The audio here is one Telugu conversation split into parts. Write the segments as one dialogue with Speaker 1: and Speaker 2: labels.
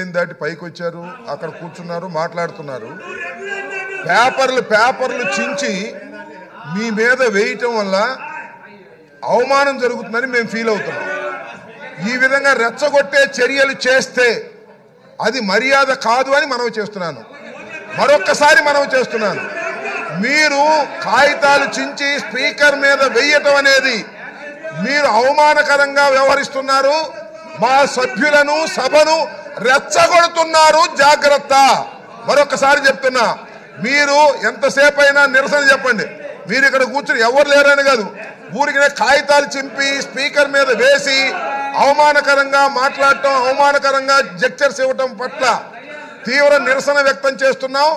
Speaker 1: వేదికని దాటి పైకి వచ్చారు, అక్కడ కూర్చున్నారు, మాట్లాడుతున్నారు. పేపర్లు చించి మీ మీద వేయటం వల్ల అవమానం జరుగుతుందని మేము ఫీల్ అవుతున్నాం. ఈ విధంగా రెచ్చగొట్టే చర్యలు చేస్తే అది మర్యాద కాదు అని మనవి చేస్తున్నాను. మరొక్కసారి మనవి చేస్తున్నాను, మీరు కాగితాలు చించి స్పీకర్ మీద వేయటం అనేది మీరు అవమానకరంగా వ్యవహరిస్తున్నారు. మా సభ్యులను సభను రెచ్చగొడుతున్నారు, జాగ్రత్త. మరొకసారి చెప్తున్నా, మీరు ఎంతసేపు అయినా నిరసన చెప్పండి. మీరు ఇక్కడ కూర్చుని ఎవరు లేరని కాదు, ఊరికి కాగితాలు చింపి స్పీకర్ మీద వేసి అవమానకరంగా మాట్లాడటం, అవమానకరంగా జెక్చర్స్ ఇవ్వటం పట్ల తీవ్ర నిరసన వ్యక్తం చేస్తున్నాం.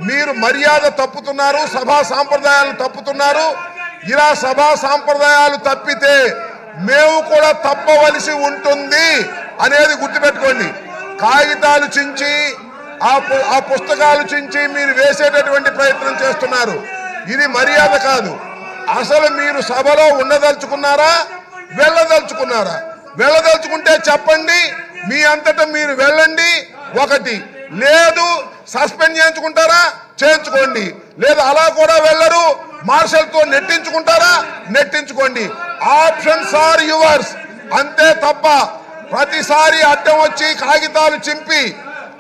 Speaker 1: మీరు మర్యాద తప్పుతున్నారు, సభా సాంప్రదాయాలు తప్పుతున్నారు. ఇలా సభా సాంప్రదాయాలు తప్పితే మేము కూడా తప్పవలసి ఉంటుంది అనేది గుర్తుపెట్టుకోండి. కాగితాలు చించి ఆ పుస్తకాలు చించి మీరు వేసేటటువంటి ప్రయత్నం చేస్తున్నారు. ఇది మర్యాద కాదు. అసలు మీరు సభలో ఉండదలుచుకున్నారా, వెళ్ళదలుచుకున్నారా? వెళ్ళదలుచుకుంటే చెప్పండి, మీ అంతటా మీరు వెళ్ళండి. ఒకటి లేదు, సస్పెండ్ చేయించుకుంటారా చేయించుకోండి, లేదు అలా కూడా వెళ్ళరు, మార్షల్తో నెట్టించుకుంటారా నెట్టించుకోండి. Options are yours. అంతే తప్ప ప్రతిసారి అడ్డం వచ్చి కాగితాలు చింపి,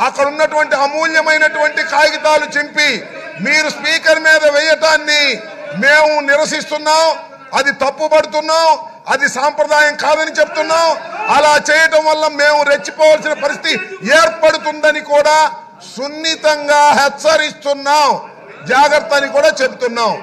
Speaker 1: అక్కడ ఉన్నటువంటి అమూల్యమైనటువంటి కాగితాలు చింపి మీరు స్పీకర్ మీద వేయటాన్ని మేము నిరసిస్తున్నాం. అది తప్పుపడుతున్నాం, అది సాంప్రదాయం కాదని చెప్తున్నాం. అలా చేయటం వల్ల మేము రెచ్చిపోవాల్సిన పరిస్థితి ఏర్పడుతుందని కూడా సున్నితంగా హెచ్చరిస్తున్నాం, జాగ్రత్త అని కూడా చెప్తున్నాం.